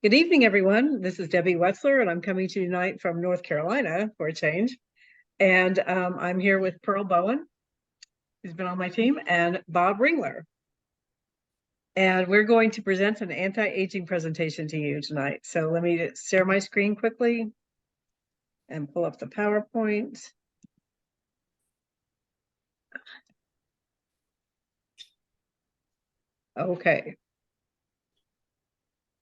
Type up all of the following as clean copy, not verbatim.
Good evening, everyone. This is Debbie Wetzler, and I'm coming to you tonight from North Carolina for a change. And I'm here with Pearl Bowen, who's been on my team, and Bob Ringler. And we're going to present an anti-aging presentation to you tonight. So let me share my screen quickly and pull up the PowerPoint. Okay.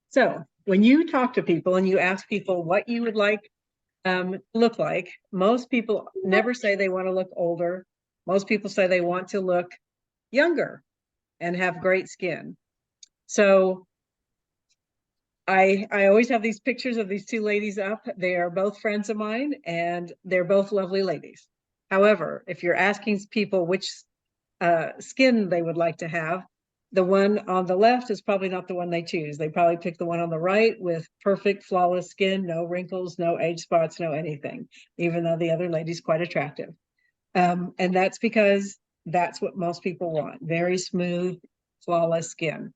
So when you talk to people and you ask people what you would like look like, most people never say they want to look older. Most people say they want to look younger and have great skin. So I always have these pictures of these two ladies up. They are both friends of mine and they're both lovely ladies. However, if you're asking people which skin they would like to have, the one on the left is probably not the one they choose. They probably pick the one on the right with perfect, flawless skin, no wrinkles, no age spots, no anything, even though the other lady's quite attractive. And that's because that's what most people want, very smooth, flawless skin.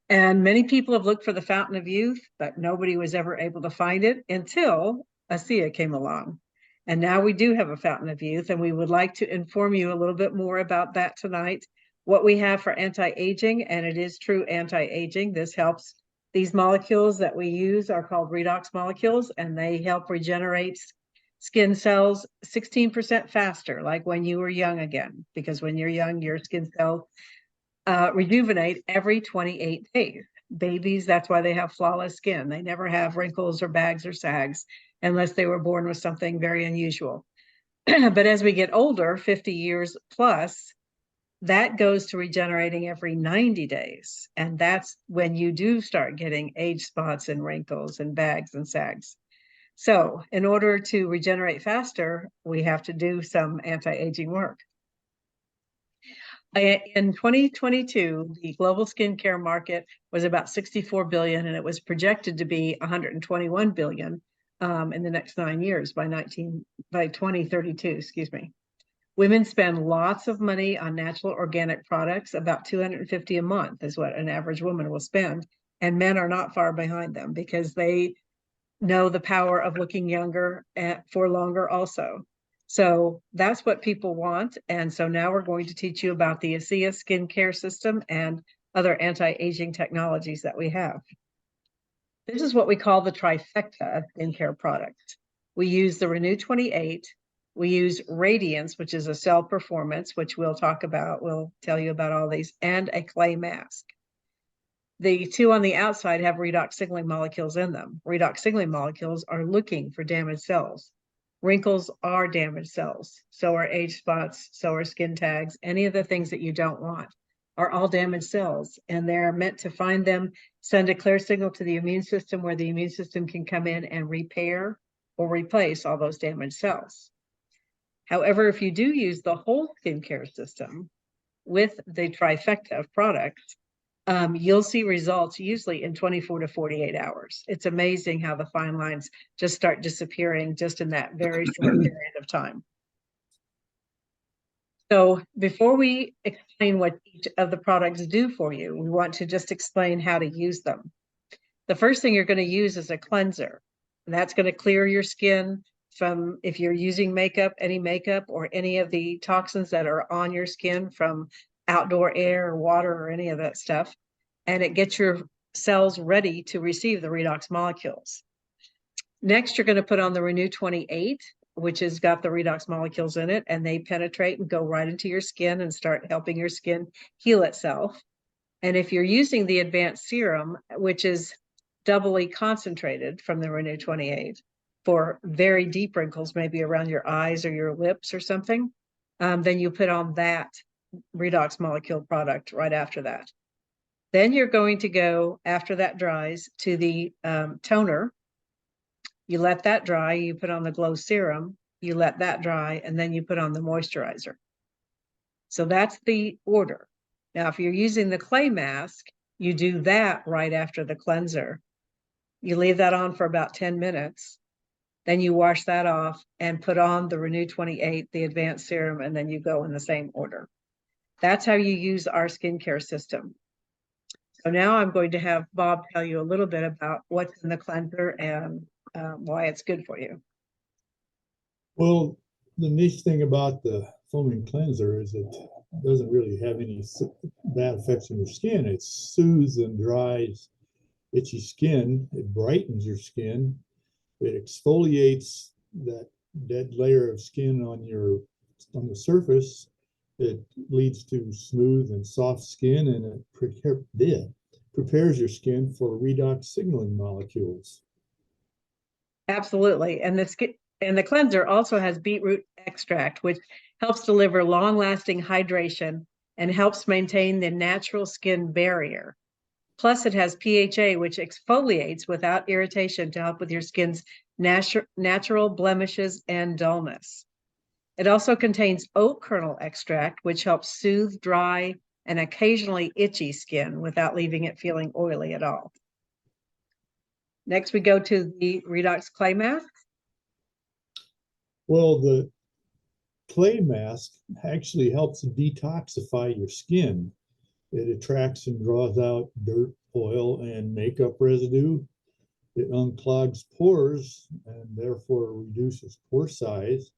And many people have looked for the fountain of youth, but nobody was ever able to find it until ASEA came along. And now we do have a fountain of youth, and we would like to inform you a little bit more about that tonight. What we have for anti-aging, and it is true anti-aging. This helps. These molecules that we use are called redox molecules, and they help regenerate skin cells 16% faster, like when you were young again, because when you're young, your skin cells rejuvenate every 28 days. Babies, that's why they have flawless skin. They never have wrinkles or bags or sags unless they were born with something very unusual. But as we get older, 50 years plus, that goes to regenerating every 90 days. And that's when you do start getting age spots and wrinkles and bags and sags. So in order to regenerate faster, we have to do some anti-aging work. In 2022, the global skincare market was about 64 billion, and it was projected to be 121 billion in the next 9 years by 2032. Excuse me. Women spend lots of money on natural organic products. About 250 a month is what an average woman will spend, and men are not far behind them because they know the power of looking younger for longer also. So that's what people want. And so now we're going to teach you about the ASEA skincare system and other anti-aging technologies that we have. This is what we call the trifecta of skincare products. We use the Renew 28. We use Radiance, which is a cell performance, which we'll talk about. We'll tell you about all these, and a clay mask. The two on the outside have redox signaling molecules in them. Redox signaling molecules are looking for damaged cells. Wrinkles are damaged cells. So are age spots, so are skin tags. Any of the things that you don't want are all damaged cells, and they're meant to find them, send a clear signal to the immune system where the immune system can come in and repair or replace all those damaged cells. However, if you do use the whole skincare system with the trifecta of products, you'll see results usually in 24 to 48 hours. It's amazing how the fine lines just start disappearing just in that very short period of time. So before we explain what each of the products do for you, we want to just explain how to use them. The first thing you're going to use is a cleanser. And that's going to clear your skin from, if you're using makeup, any makeup or any of the toxins that are on your skin from outdoor air or water or any of that stuff. And it gets your cells ready to receive the redox molecules. Next, you're going to put on the Renew 28, which has got the redox molecules in it, and they penetrate and go right into your skin and start helping your skin heal itself. And if you're using the advanced serum, which is doubly concentrated from the Renew 28 for very deep wrinkles, maybe around your eyes or your lips or something, then you put on that redox molecule product right after that. Then you're going to go, after that dries, to the toner. You let that dry, you put on the glow serum, you let that dry, and then you put on the moisturizer. So that's the order. Now, if you're using the clay mask, you do that right after the cleanser. You leave that on for about 10 minutes. Then you wash that off and put on the Renew 28, the advanced serum, and then you go in the same order. That's how you use our skincare system. So now I'm going to have Bob tell you a little bit about what's in the cleanser and why it's good for you. Well, the nice thing about the foaming cleanser is it doesn't really have any bad effects on your skin. It soothes and dries itchy skin. It brightens your skin. It exfoliates that dead layer of skin on the surface. It leads to smooth and soft skin, and it prepares your skin for redox signaling molecules. Absolutely. And the cleanser also has beetroot extract, which helps deliver long-lasting hydration and helps maintain the natural skin barrier. Plus, it has PHA, which exfoliates without irritation to help with your skin's natural blemishes and dullness. It also contains oat kernel extract, which helps soothe dry and occasionally itchy skin without leaving it feeling oily at all. Next, we go to the Redox Clay Mask. Well, the clay mask actually helps detoxify your skin. It attracts and draws out dirt, oil, and makeup residue. It unclogs pores and therefore reduces pore size.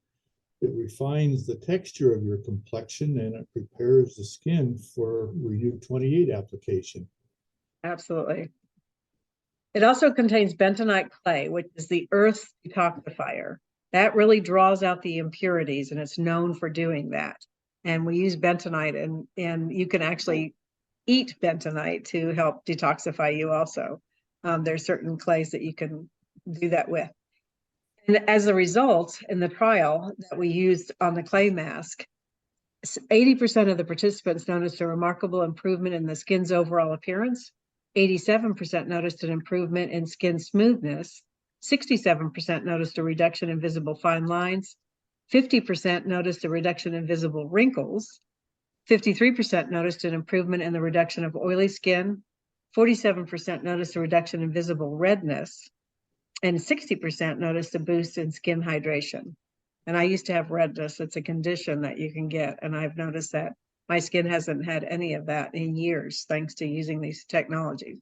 It refines the texture of your complexion, and it prepares the skin for Renew 28 application. Absolutely. It also contains bentonite clay, which is the earth's detoxifier. That really draws out the impurities, and it's known for doing that. And we use bentonite, and you can actually eat bentonite to help detoxify you also. There's certain clays that you can do that with. And as a result, in the trial that we used on the clay mask, 80% of the participants noticed a remarkable improvement in the skin's overall appearance. 87% noticed an improvement in skin smoothness. 67% noticed a reduction in visible fine lines. 50% noticed a reduction in visible wrinkles. 53% noticed an improvement in the reduction of oily skin. 47% noticed a reduction in visible redness. And 60% noticed a boost in skin hydration. And I used to have redness. It's a condition that you can get. And I've noticed that my skin hasn't had any of that in years, thanks to using these technologies.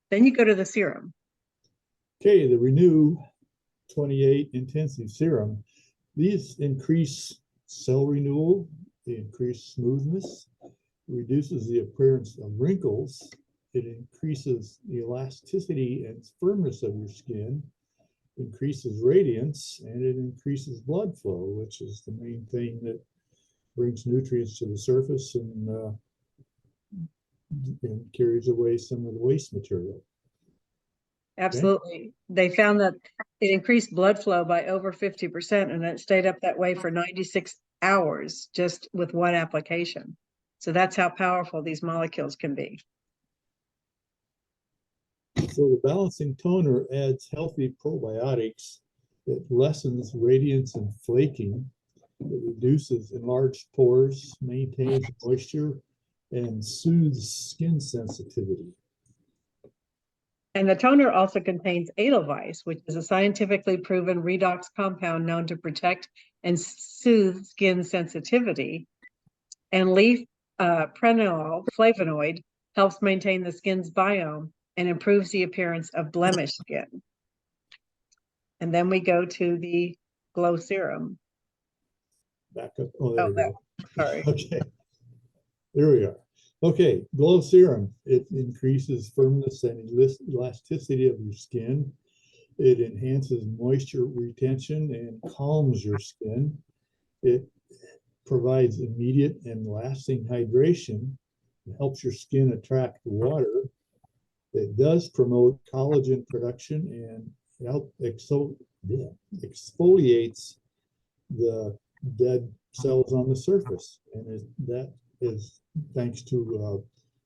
Then you go to the serum. Okay, the Renew 28 Intensive Serum. These increase cell renewal, they increase smoothness, reduces the appearance of wrinkles, it increases the elasticity and firmness of your skin, increases radiance, and it increases blood flow, which is the main thing that brings nutrients to the surface and carries away some of the waste material. Absolutely. Okay. They found that it increased blood flow by over 50%, and it stayed up that way for 96 hours just with one application. So that's how powerful these molecules can be. So the balancing toner adds healthy probiotics. It lessens radiance and flaking. It reduces enlarged pores, maintains moisture, and soothes skin sensitivity. And the toner also contains edelweiss, which is a scientifically proven redox compound known to protect and soothe skin sensitivity. And leaf prenol flavonoid helps maintain the skin's biome and improves the appearance of blemished skin. And then we go to the glow serum. Back up. Oh, there we go. Sorry. Okay. There we are. Okay, glow serum. It increases firmness and elasticity of your skin. It enhances moisture retention and calms your skin. It provides immediate and lasting hydration. It helps your skin attract water. It does promote collagen production and exfoliates the dead cells on the surface. And that is thanks to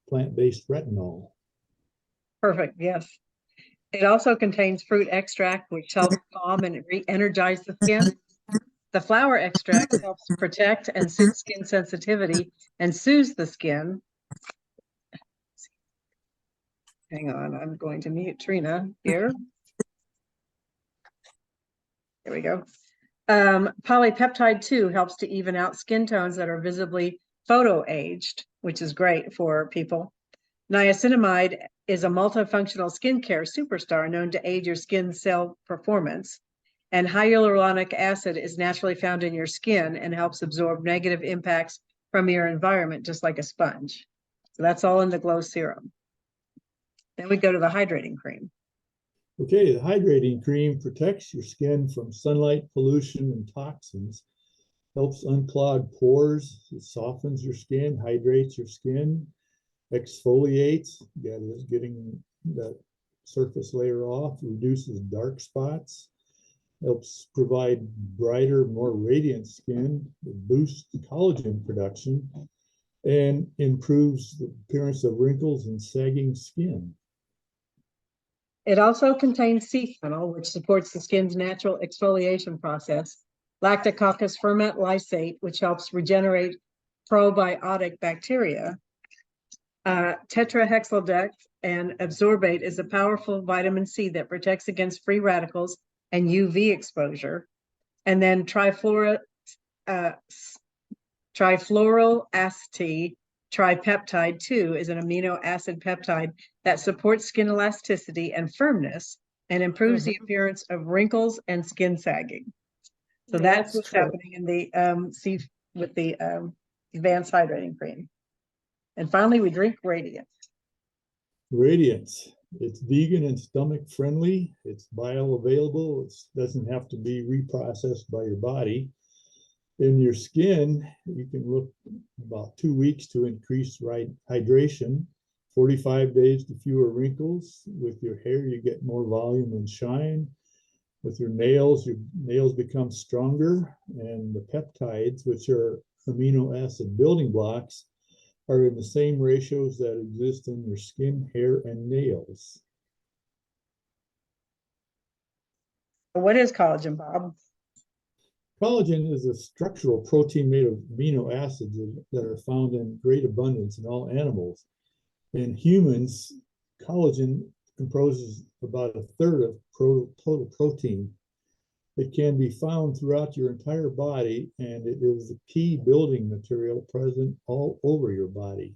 plant-based retinol. Perfect, yes. It also contains fruit extract, which helps calm and re-energize the skin. The flower extract helps protect and soothe skin sensitivity and soothes the skin. Hang on, I'm going to mute Trina here. There we go. Polypeptide 2 helps to even out skin tones that are visibly photo-aged, which is great for people. Niacinamide is a multifunctional skincare superstar known to aid your skin cell performance. And hyaluronic acid is naturally found in your skin and helps absorb negative impacts from your environment, just like a sponge. So that's all in the Glow Serum. Then we go to the hydrating cream. Okay, the hydrating cream protects your skin from sunlight, pollution, and toxins, helps unclog pores, it softens your skin, hydrates your skin, exfoliates, getting that surface layer off, reduces dark spots, helps provide brighter, more radiant skin, it boosts collagen production, and improves the appearance of wrinkles and sagging skin. It also contains sea fennel, which supports the skin's natural exfoliation process, lactococcus ferment lysate, which helps regenerate probiotic bacteria, tetrahexyldex and absorbate is a powerful vitamin C that protects against free radicals and UV exposure. And then trifluoral acetate tripeptide 2 is an amino acid peptide that supports skin elasticity and firmness and improves the appearance of wrinkles and skin sagging. So that's what's happening in the with the advanced hydrating cream. And finally, we drink Radiant. Radiance. It's vegan and stomach friendly. It's bioavailable. It doesn't have to be reprocessed by your body. In your skin, you can look about 2 weeks to increase hydration, 45 days to fewer wrinkles. With your hair, you get more volume and shine. With your nails become stronger. And the peptides, which are amino acid building blocks, are in the same ratios that exist in your skin, hair, and nails. What is collagen, Bob? Collagen is a structural protein made of amino acids that are found in great abundance in all animals. In humans, collagen composes about a third of total protein. It can be found throughout your entire body, and it is the key building material present all over your body.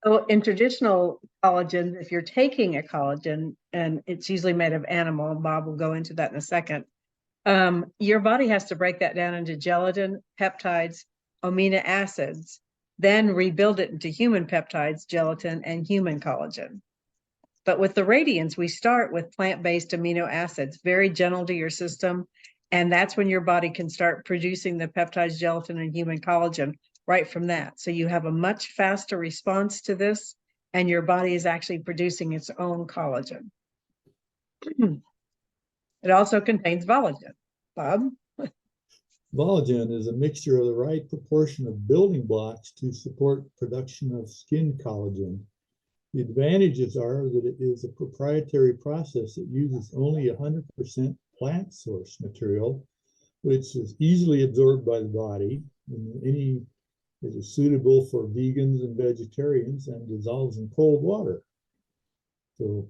So in traditional collagen, if you're taking a collagen, and it's usually made of animal, Bob will go into that in a second, your body has to break that down into gelatin, peptides, amino acids, then rebuild it into human peptides, gelatin, and human collagen. But with the Radiance, we start with plant-based amino acids, very gentle to your system. And that's when your body can start producing the peptides, gelatin, and human collagen right from that. So you have a much faster response to this, and your body is actually producing its own collagen. It also contains Volagen. Bob? Volagen is a mixture of the right proportion of building blocks to support production of skin collagen. The advantages are that it is a proprietary process that uses only 100% plant source material, which is easily absorbed by the body, and is suitable for vegans and vegetarians and dissolves in cold water. So,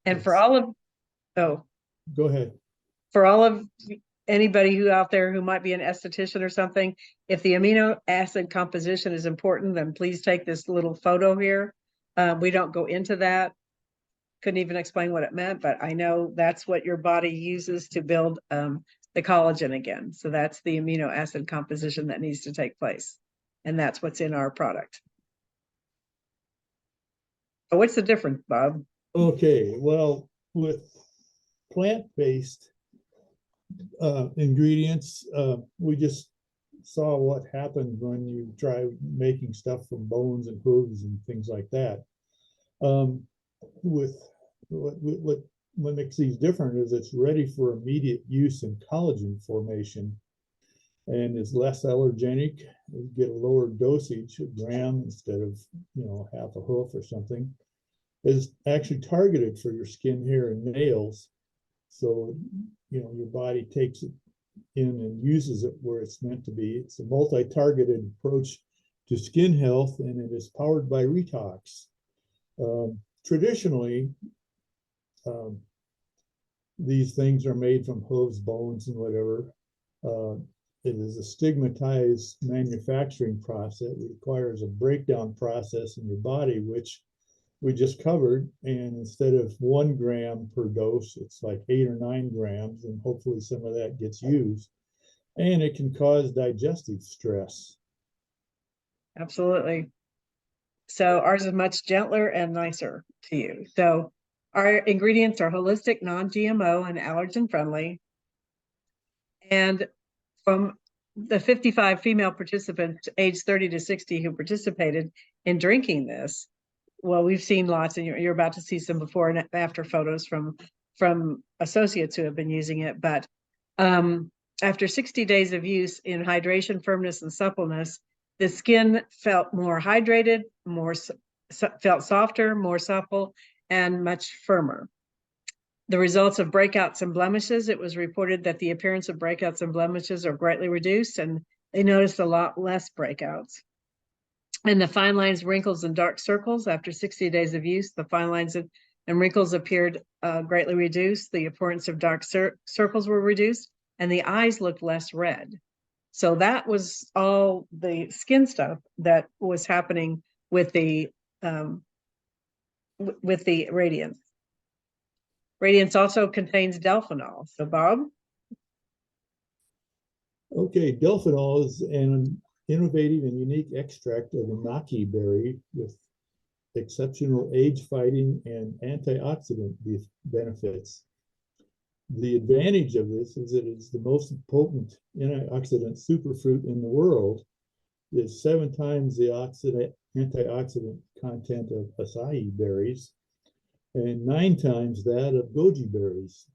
and for all of, oh, go ahead. For all of anybody who out there who might be an esthetician or something, if the amino acid composition is important, then please take this little photo here. We don't go into that. Couldn't even explain what it meant, but I know that's what your body uses to build the collagen again. So that's the amino acid composition that needs to take place. And that's what's in our product. So what's the difference, Bob? Okay, well, with plant-based ingredients, we just saw what happened when you try making stuff from bones and hooves and things like that. With what makes these different is it's ready for immediate use in collagen formation and is less allergenic. You get a lower dosage, a gram instead of half a hoof or something. Is actually targeted for your skin, hair, and nails. So your body takes it in and uses it where it's meant to be. It's a multi-targeted approach to skin health, and it is powered by Retox. Traditionally, these things are made from hooves, bones, and whatever. it is a stigmatized manufacturing process. It requires a breakdown process in your body, which we just covered. And instead of 1 gram per dose, it's like 8 or 9 grams, and hopefully some of that gets used. And it can cause digestive stress. Absolutely. So ours is much gentler and nicer to you. So our ingredients are holistic, non-GMO, and allergen friendly. And from the 55 female participants aged 30 to 60 who participated in drinking this, well, we've seen lots, and you're about to see some before and after photos from associates who have been using it. But after 60 days of use in hydration, firmness, and suppleness, the skin felt more hydrated, felt softer, more supple, and much firmer. The results of breakouts and blemishes, it was reported that the appearance of breakouts and blemishes are greatly reduced, and they noticed a lot less breakouts. And the fine lines, wrinkles, and dark circles, after 60 days of use, the fine lines and wrinkles appeared greatly reduced. The appearance of dark circles were reduced, and the eyes looked less red. So that was all the skin stuff that was happening with the Radiance. Radiance also contains delphinol. So Bob? Okay, delphinol is an innovative and unique extract of a maki berry with exceptional age-fighting and antioxidant benefits. The advantage of this is that it's the most potent antioxidant superfruit in the world. It's 7 times the antioxidant content of acai berries and 9 times that of goji berries.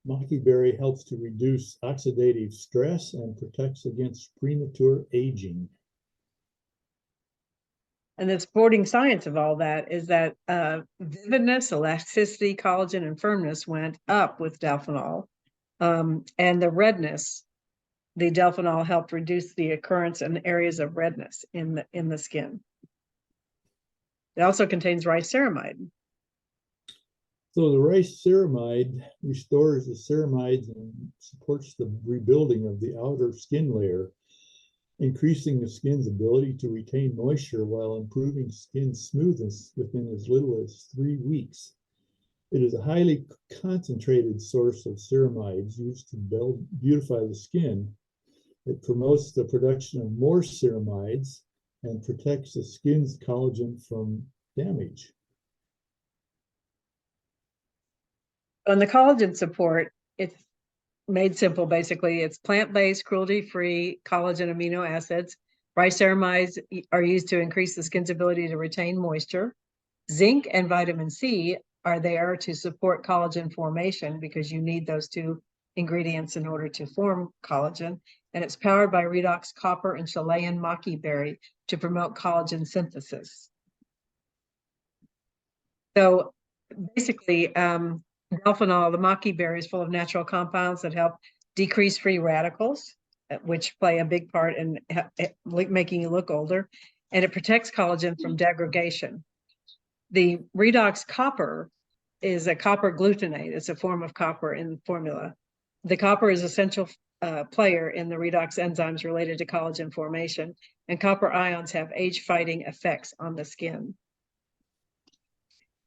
Maki berry helps to reduce oxidative stress and protects against premature aging. And the supporting science of all that is that vividness, elasticity, collagen, and firmness went up with delphinol. And the redness, the delphinol helped reduce the occurrence and areas of redness in the skin. It also contains riceramide. So the rice ceramide restores the ceramides and supports the rebuilding of the outer skin layer, increasing the skin's ability to retain moisture while improving skin smoothness within as little as 3 weeks. It is a highly concentrated source of ceramides used to beautify the skin. It promotes the production of more ceramides and protects the skin's collagen from damage. On the collagen support, it's made simple. Basically, it's plant-based, cruelty-free collagen amino acids. Riceramides are used to increase the skin's ability to retain moisture. Zinc and vitamin C are there to support collagen formation, because you need those 2 ingredients in order to form collagen. And it's powered by redox copper and Chilean maki berry to promote collagen synthesis. So basically, delphinol, the maki berry, is full of natural compounds that help decrease free radicals, which play a big part in making you look older, and it protects collagen from degradation. The redox copper is a copper glutamate. It's a form of copper in formula. The copper is an essential player in the redox enzymes related to collagen formation, and copper ions have age-fighting effects on the skin.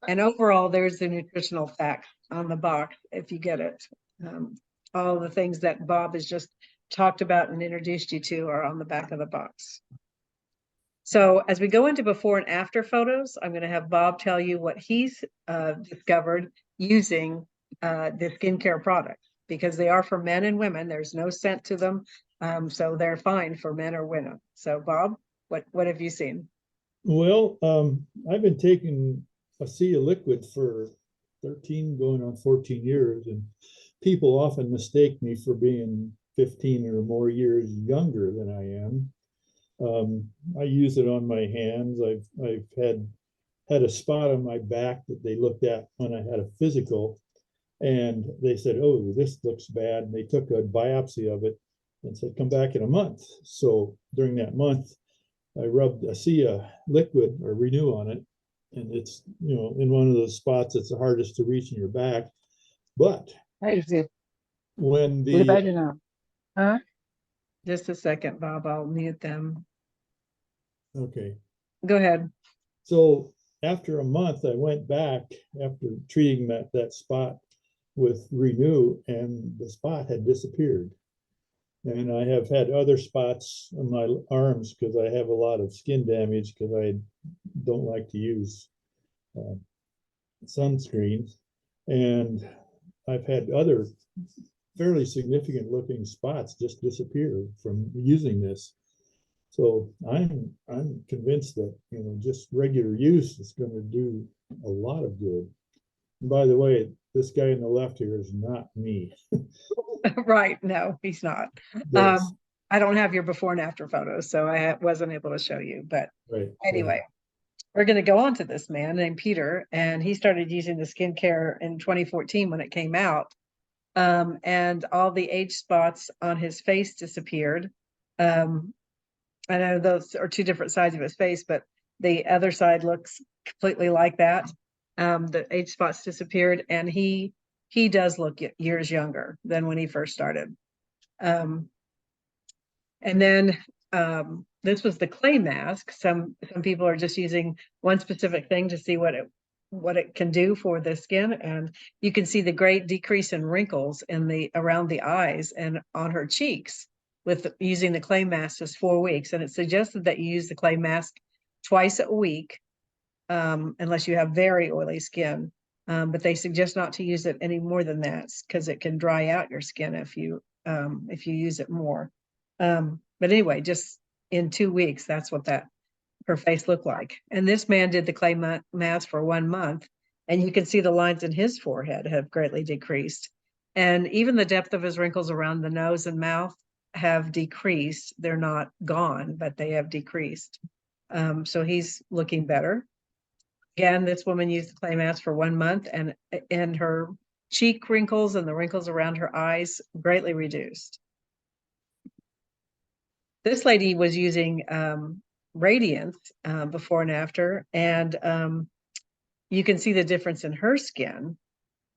And overall, there's the nutritional fact on the box, if you get it. All the things that Bob has just talked about and introduced you to are on the back of the box. So as we go into before and after photos, I'm going to have Bob tell you what he's discovered using the skincare products, because they are for men and women. There's no scent to them, so they're fine for men or women. So Bob, what have you seen? Well, I've been taking acai liquid for 13 going on 14 years, and people often mistake me for being 15 or more years younger than I am. I use it on my hands. I've had a spot on my back that they looked at when I had a physical, and they said, "Oh, this looks bad." And they took a biopsy of it and said, "Come back in a month." So during that month, I rubbed acai liquid or Renew on it, and it's, you know, in one of those spots that's the hardest to reach in your back. But Hayır, when biri the bence ne? Ha? Just a second, Bob. I'll mute them. Okay. Go ahead. So after a month, I went back after treating that spot with Renew, and the spot had disappeared. And I have had other spots on my arms because I have a lot of skin damage because I don't like to use uh, sunscreen. And I've had other fairly significant looking spots just disappear from using this. So I'm convinced that just regular use is going to do a lot of good. And by the way, this guy on the left here is not me. Right. No, he's not. Yes, I don't have your before and after photos, so I wasn't able to show you. But right. anyway, we're going to go on to this man named Peter, and he started using the skincare in 2014 when it came out. And all the age spots on his face disappeared. Um, I know those are two different sides of his face, but the other side looks completely like that. The age spots disappeared, and he does look years younger than when he first started. Um, and then this was the clay mask. Some people are just using one specific thing to see what it can do for the skin, and you can see the great decrease in wrinkles in the around the eyes and on her cheeks with using the clay mask just 4 weeks. And it's suggested that you use the clay mask twice a week, unless you have very oily skin. But they suggest not to use it any more than that because it can dry out your skin if you use it more. But anyway, just in 2 weeks, that's what her face looked like. And this man did the clay mask for 1 month, and you can see the lines in his forehead have greatly decreased. And even the depth of his wrinkles around the nose and mouth have decreased. They're not gone, but they have decreased. So he's looking better. Again, this woman used the clay mask for 1 month, and her cheek wrinkles and the wrinkles around her eyes greatly reduced. This lady was using Radiance before and after, and you can see the difference in her skin.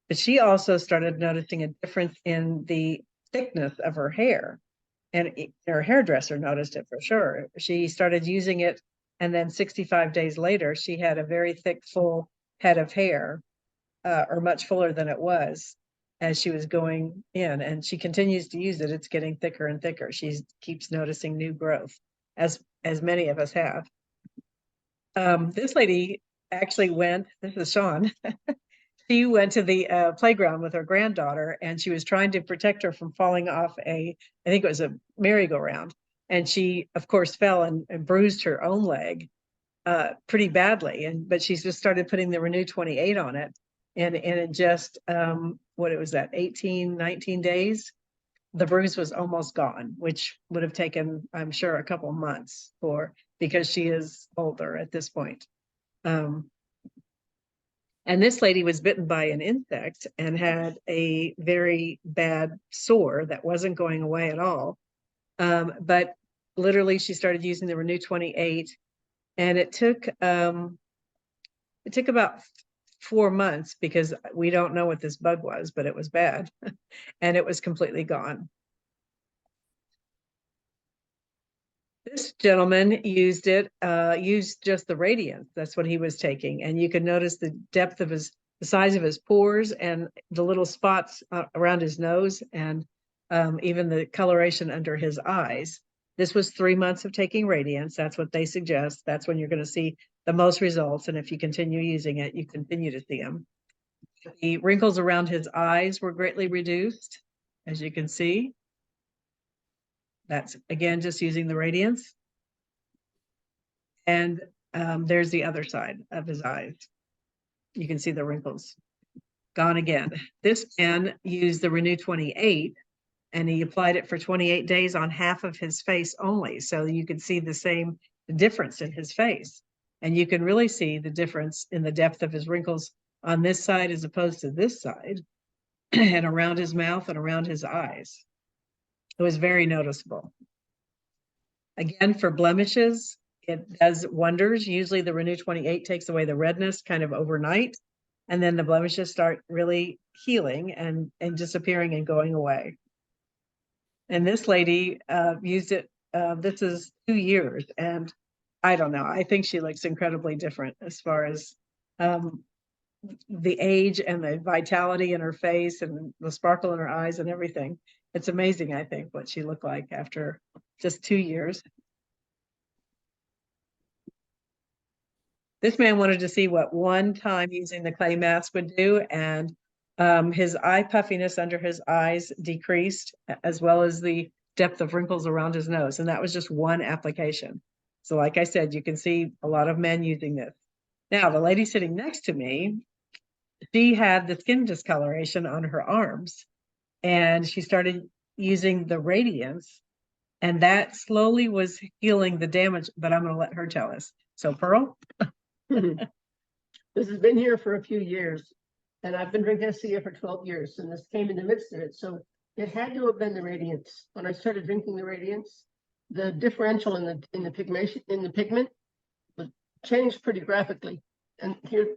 But she also started noticing a difference in the thickness of her hair, and her hairdresser noticed it for sure. She started using it, and then 65 days later, she had a very thick, full head of hair, or much fuller than it was as she was going in. And she continues to use it. It's getting thicker and thicker. She keeps noticing new growth, as many of us have. This lady actually went, this is Sean, she went to the playground with her granddaughter, and she was trying to protect her from falling off I think it was a merry-go-round. And she, of course, fell and bruised her own leg pretty badly. But she's just started putting the Renew 28 on it. And in just, what it was that, 18, 19 days, the bruise was almost gone, which would have taken, I'm sure, a couple months because she is older at this point. And this lady was bitten by an insect and had a very bad sore that wasn't going away at all. But literally, she started using the Renew 28, and it took about 4 months because we don't know what this bug was, but it was bad, and it was completely gone. This gentleman used just the Radiance. That's what he was taking. And you can notice the depth of the size of his pores and the little spots around his nose, and even the coloration under his eyes. This was 3 months of taking Radiance. That's what they suggest. That's when you're going to see the most results. And if you continue using it, you continue to see them. The wrinkles around his eyes were greatly reduced, as you can see. That's, again, just using the Radiance. And there's the other side of his eyes. You can see the wrinkles gone again. This man used the Renew 28, and he applied it for 28 days on half of his face only. So you could see the same difference in his face. And you can really see the difference in the depth of his wrinkles on this side as opposed to this side, and around his mouth and around his eyes. It was very noticeable. Again, for blemishes, it does wonders. Usually the Renew 28 takes away the redness kind of overnight, and then the blemishes start really healing and disappearing and going away. And this lady used it, this is 2 years, and I don't know, I think she looks incredibly different as far as the age and the vitality in her face and the sparkle in her eyes and everything. It's amazing, I think, what she looked like after just 2 years. This man wanted to see what one time using the clay mask would do, and his eye puffiness under his eyes decreased, as well as the depth of wrinkles around his nose. And that was just one application. So like I said, you can see a lot of men using this. Now, the lady sitting next to me, she had the skin discoloration on her arms, and she started using the radiance, and that slowly was healing the damage, but I'm going to let her tell us. So Pearl? This has been here for a few years, and I've been drinking Sia for 12 years, and this came in the midst of it. So it had to have been the radiance. When I started drinking the radiance, the differential in the pigment was changed pretty graphically. And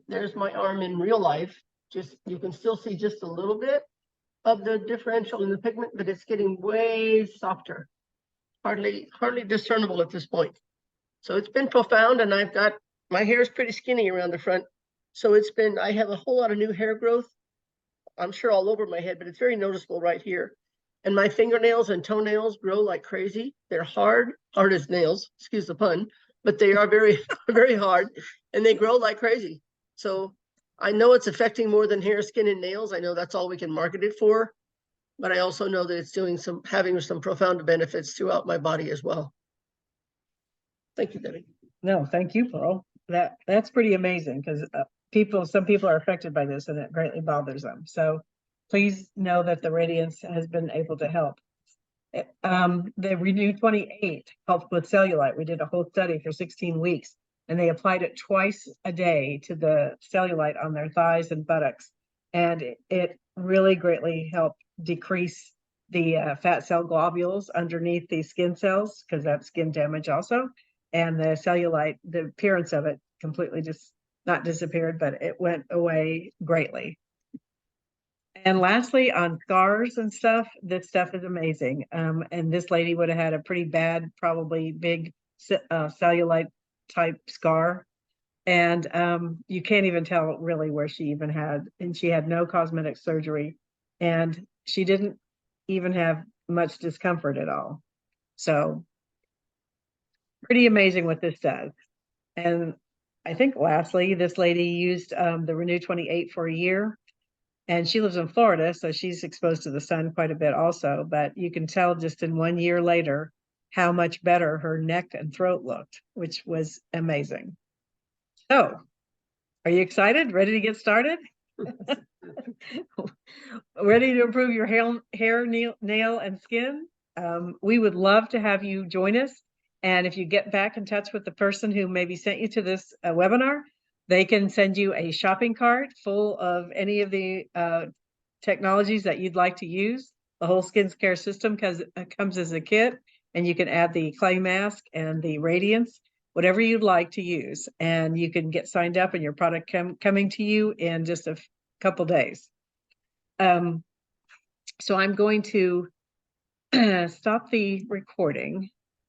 there's my arm in real life. Just you can still see just a little bit of the differential in the pigment, but it's getting way softer, hardly discernible at this point. So it's been profound, and I've got my hair is pretty skinny around the front. So I have a whole lot of new hair growth. I'm sure all over my head, but it's very noticeable right here. And my fingernails and toenails grow like crazy. They're hard as nails, excuse the pun, but they are very, very hard, and they grow like crazy. So I know it's affecting more than hair, skin, and nails. I know that's all we can market it for, but I also know that it's having some profound benefits throughout my body as well. Thank you, Debbie. No, thank you, Pearl. That's pretty amazing, because some people are affected by this, and it greatly bothers them. So please know that the radiance has been able to help. The Renew 28 helped with cellulite. We did a whole study for 16 weeks, and they applied it twice a day to the cellulite on their thighs and buttocks. And it really greatly helped decrease the fat cell globules underneath the skin cells, because that's skin damage also. And the cellulite, the appearance of it completely just not disappeared, but it went away greatly. And lastly, on scars and stuff, this stuff is amazing. And this lady would have had a pretty bad, probably big cellulite type scar. And you can't even tell really where she even had, and she had no cosmetic surgery, and she didn't even have much discomfort at all. So pretty amazing what this does. And I think lastly, this lady used the Renew 28 for a year, and she lives in Florida, so she's exposed to the sun quite a bit also, but you can tell just in 1 year later how much better her neck and throat looked, which was amazing. So, are you excited? Ready to get started? Ready to improve your hair, nail, and skin? We would love to have you join us. And if you get back in touch with the person who maybe sent you to this webinar, they can send you a shopping cart full of any of the technologies that you'd like to use. The whole skin care system comes as a kit, and you can add the clay mask and the radiance, whatever you'd like to use. And you can get signed up, and your product coming to you in just a couple days. So I'm going to stop the recording.